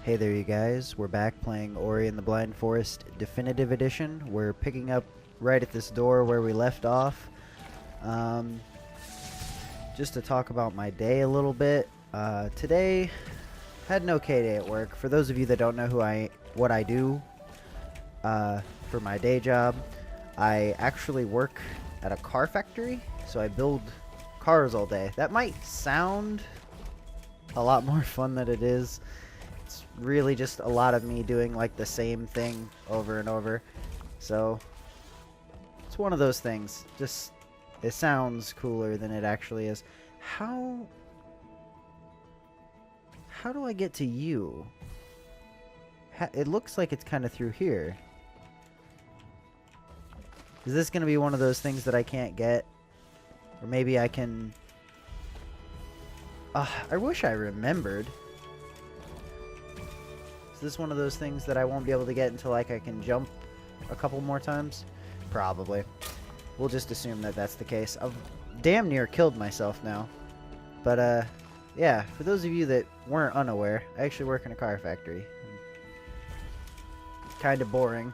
Hey there, you guys. We're back playing Ori and the Blind Forest Definitive Edition. We're picking up right at this door where we left off. Just to talk about my day a little bit. Today, had an okay day at work. For those of you that don't know what I do for my day job, I actually work at a car factory. So I build cars all day. That might sound a lot more fun than it is. It's really just a lot of me doing like the same thing over and over. So it's one of those things. Just it sounds cooler than it actually is. How do I get to you? It looks like it's kind of through here. Is this going to be one of those things that I can't get? Or maybe I can... I wish I remembered. Is this one of those things that I won't be able to get until like I can jump a couple more times? Probably. We'll just assume that that's the case. I've damn near killed myself now. But yeah, for those of you that weren't unaware, I actually work in a car factory. It's kind of boring.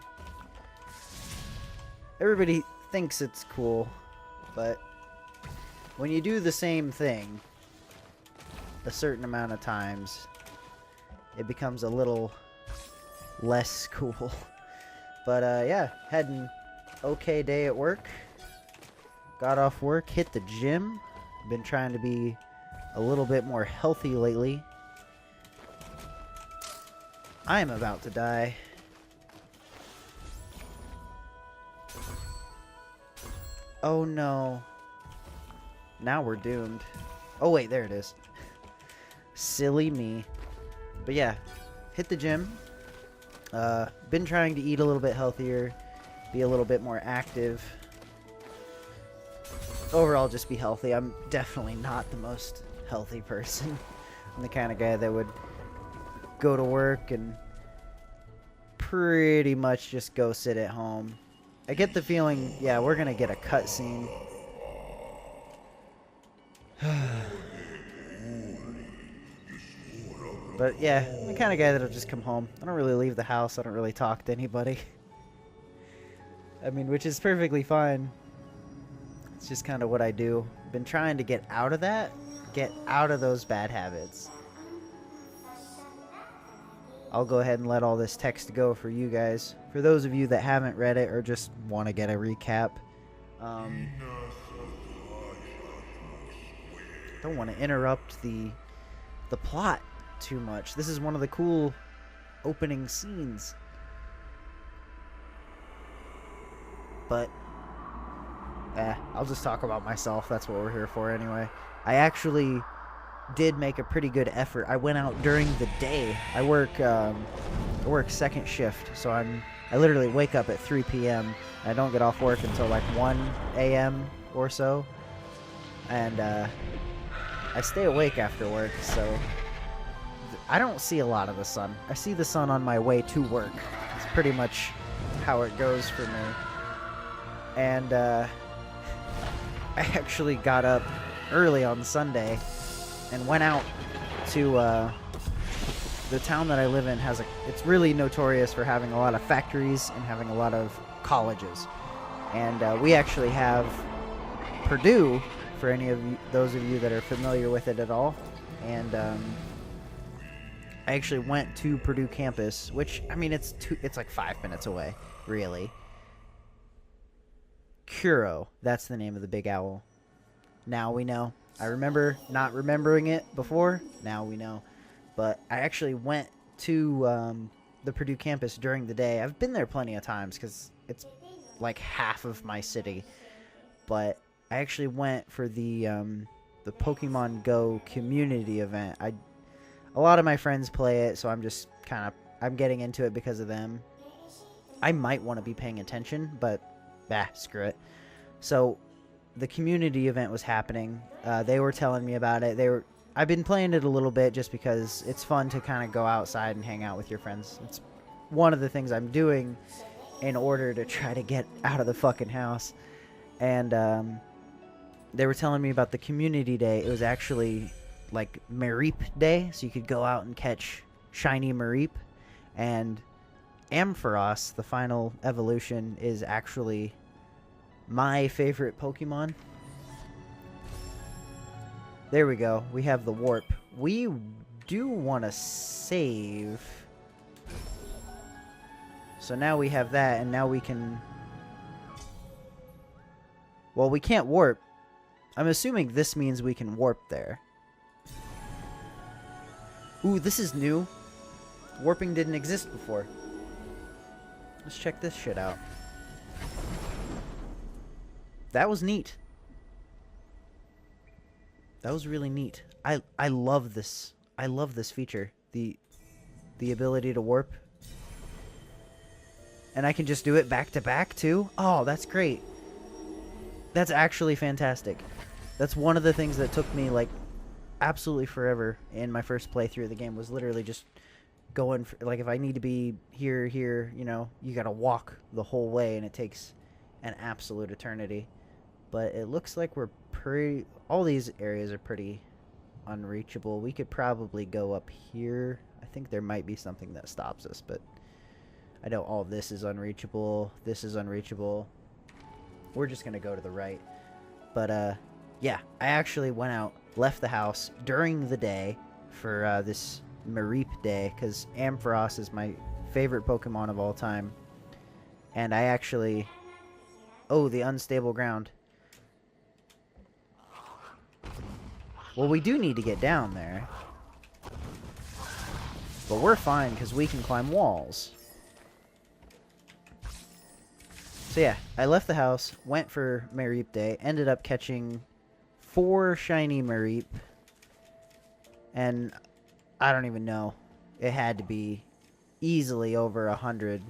Everybody thinks it's cool, but when you do the same thing a certain amount of times, it becomes a little less cool. But yeah, had an okay day at work. Got off work, hit the gym. Been trying to be a little bit more healthy lately. I am about to die. Oh no. Now we're doomed. Oh wait, there it is. Silly me. But yeah, hit the gym. Been trying to eat a little bit healthier, be a little bit more active. Overall, just be healthy. I'm definitely not the most healthy person. I'm the kind of guy that would go to work and pretty much just go sit at home. I get the feeling, yeah, we're gonna get a cutscene. But yeah, I'm the kind of guy that'll just come home. I don't really leave the house. I don't really talk to anybody. I mean, which is perfectly fine. It's just kind of what I do. Been trying to get out of that. Get out of those bad habits. I'll go ahead and let all this text go for you guys. For those of you that haven't read it or just want to get a recap. Don't want to interrupt the plot too much. This is one of the cool opening scenes. But I'll just talk about myself. That's what we're here for anyway. I actually did make a pretty good effort. I went out during the day. I work second shift, so I literally wake up at 3 p.m. I don't get off work until like 1 a.m. or so. And I stay awake after work, so I don't see a lot of the sun. I see the sun on my way to work. It's pretty much how it goes for me. And I actually got up early on Sunday and went out to the town that I live in. It's really notorious for having a lot of factories and having a lot of colleges. And we actually have Purdue, for any of those of you that are familiar with it at all. And I actually went to Purdue campus, which, I mean, it's like 5 minutes away, really. Kuro, that's the name of the big owl. Now we know. I remember not remembering it before. Now we know. But I actually went to the Purdue campus during the day. I've been there plenty of times because it's like half of my city. But I actually went for the Pokemon Go community event. A lot of my friends play it, so I'm getting into it because of them. I might want to be paying attention, but screw it. So the community event was happening. They were telling me about it. I've been playing it a little bit just because it's fun to kind of go outside and hang out with your friends. It's one of the things I'm doing in order to try to get out of the fucking house. And they were telling me about the community day. It was actually like Marip Day, so you could go out and catch shiny Mareep, and Ampharos, the final evolution, is actually my favorite Pokemon. There we go. We have the warp. We do want to save. So now we have that, and now we can... Well, we can't warp. I'm assuming this means we can warp there. Ooh, this is new. Warping didn't exist before. Let's check this shit out. That was neat. That was really neat. I love this. I love this feature. The ability to warp. And I can just do it back to back too. Oh, that's great. That's actually fantastic. That's one of the things that took me like absolutely forever in my first playthrough of the game, was literally just going for, like, if I need to be here, you know, you gotta walk the whole way, and it takes an absolute eternity. But it looks like we're pretty... All these areas are pretty unreachable. We could probably go up here. I think there might be something that stops us, but I know all this is unreachable. This is unreachable. We're just gonna go to the right. But, yeah, I actually went out, left the house during the day for this Mareep day, because Ampharos is my favorite Pokemon of all time. And I actually... Oh, the unstable ground. Well, we do need to get down there. But we're fine, because we can climb walls. So yeah, I left the house, went for Mareep Day, ended up catching 4 shiny Mareep. And I don't even know. It had to be easily over 100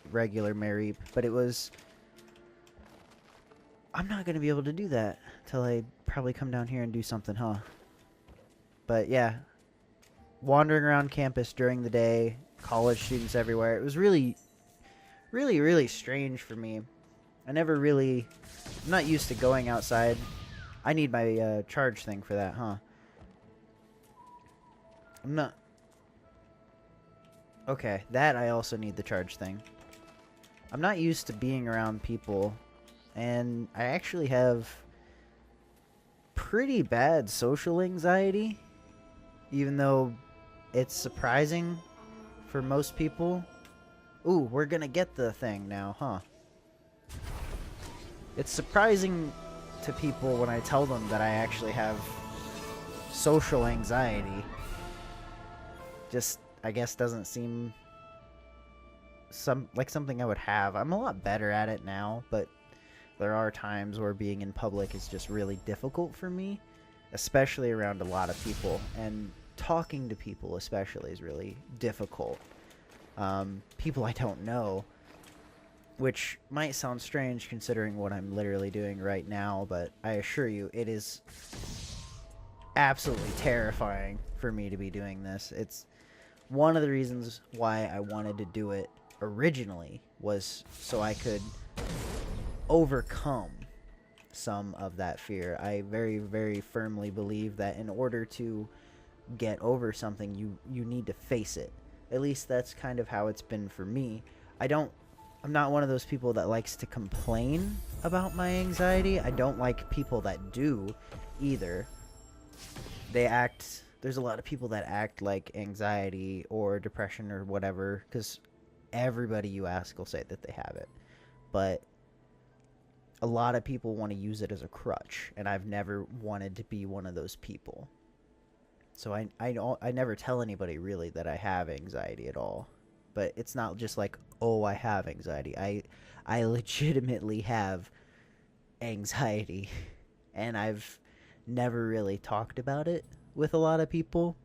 regular Mareep. But it was... I'm not going to be able to do that till I probably come down here and do something, huh? But yeah, wandering around campus during the day, college students everywhere. It was really, really, really strange for me. I never really... I'm not used to going outside. I need my charge thing for that, huh? I'm not... Okay, that I also need the charge thing. I'm not used to being around people... And I actually have pretty bad social anxiety, even though it's surprising for most people. Ooh, we're gonna get the thing now, huh? It's surprising to people when I tell them that I actually have social anxiety. Just, I guess, doesn't seem like something I would have. I'm a lot better at it now, but there are times where being in public is just really difficult for me, especially around a lot of people, and talking to people especially is really difficult. People I don't know, which might sound strange considering what I'm literally doing right now, but I assure you it is absolutely terrifying for me to be doing this. It's one of the reasons why I wanted to do it originally, was so I could overcome some of that fear. I very, very firmly believe that in order to get over something, you need to face it. At least that's kind of how it's been for me. I'm not one of those people that likes to complain about my anxiety. I don't like people that do either. There's a lot of people that act like anxiety or depression or whatever, because everybody you ask will say that they have it. But a lot of people want to use it as a crutch, and I've never wanted to be one of those people. So I never tell anybody really that I have anxiety at all. But it's not just like, oh, I have anxiety. I legitimately have anxiety, and I've never really talked about it with a lot of people.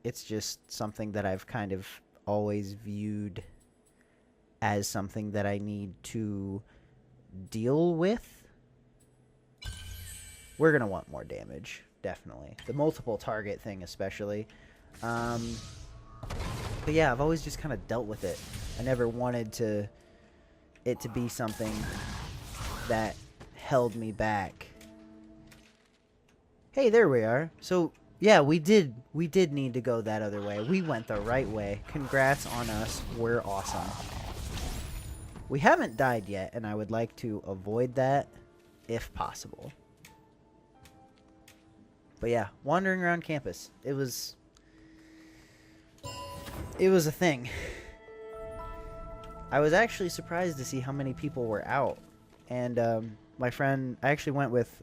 It's just something that I've kind of always viewed as something that I need to deal with. We're going to want more damage, definitely. The multiple target thing especially. But yeah, I've always just kind of dealt with it. I never wanted it to be something that held me back. Hey, there we are. So, Yeah, we did. We did need to go that other way. We went the right way. Congrats on us. We're awesome. We haven't died yet, and I would like to avoid that if possible. But yeah, wandering around campus. It was a thing. I was actually surprised to see how many people were out. And my friend, I actually went with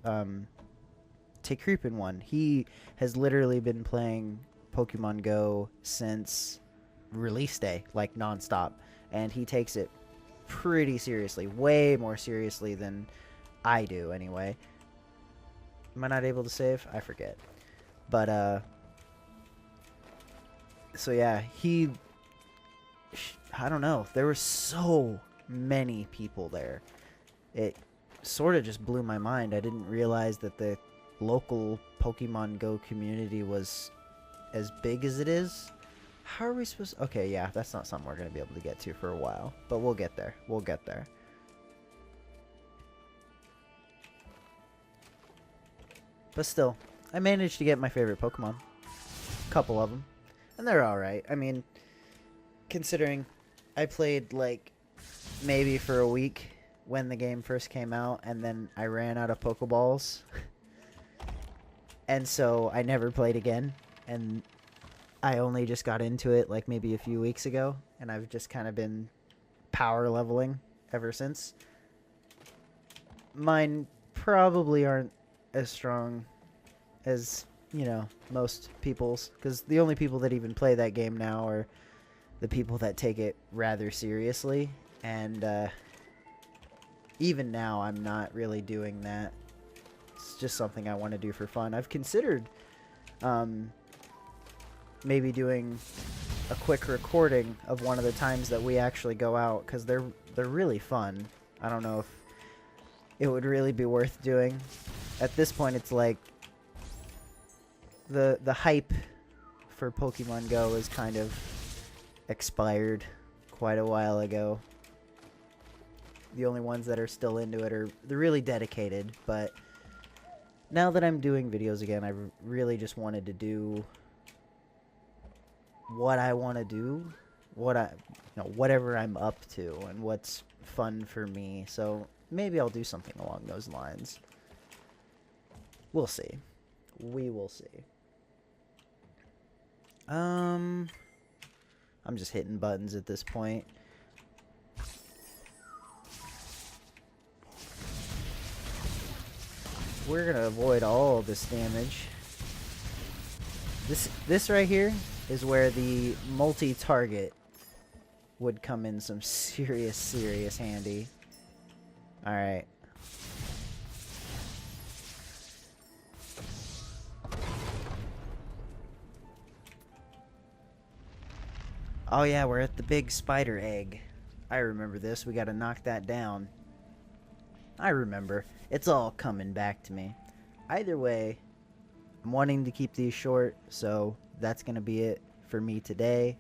Take Creepin' one. He has literally been playing Pokemon Go since release day, like nonstop. And he takes it pretty seriously, way more seriously than I do anyway. Am I not able to save? I forget. But so yeah, I don't know. There were so many people there. It sort of just blew my mind. I didn't realize that the local Pokemon Go community was as big as it is. How are we supposed to... Okay, yeah, that's not something we're going to be able to get to for a while. But we'll get there. We'll get there. But still, I managed to get my favorite Pokemon. A couple of them. And they're alright. I mean, considering I played, like, maybe for a week when the game first came out, and then I ran out of Pokeballs. And so I never played again. And I only just got into it, like, maybe a few weeks ago. And I've just kind of been power leveling ever since. Mine probably aren't as strong as, you know, most people's, because the only people that even play that game now are the people that take it rather seriously, and even now I'm not really doing that. It's just something I want to do for fun. I've considered maybe doing a quick recording of one of the times that we actually go out, because they're really fun. I don't know if it would really be worth doing. At this point, it's like the hype for Pokemon Go is kind of expired quite a while ago. The only ones that are still into it are the really dedicated, but now that I'm doing videos again, I really just wanted to do what I want to do, whatever I'm up to and what's fun for me. So maybe I'll do something along those lines. We'll see. We will see. I'm just hitting buttons at this point. We're gonna avoid all of this damage. This right here is where the multi-target would come in some serious handy. Alright. Oh yeah, we're at the big spider egg. I remember this. We gotta knock that down. I remember. It's all coming back to me. Either way, I'm wanting to keep these short, so that's gonna be it for me today.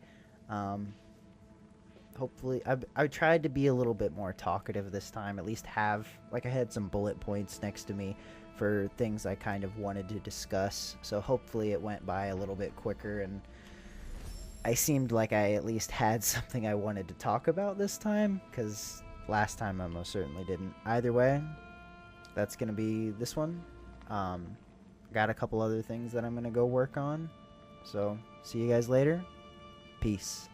Hopefully, I tried to be a little bit more talkative this time. At least have, like, I had some bullet points next to me for things I kind of wanted to discuss. So hopefully it went by a little bit quicker, and I seemed like I at least had something I wanted to talk about this time, because last time I most certainly didn't. Either way, that's going to be this one. Got a couple other things that I'm going to go work on. So, see you guys later. Peace.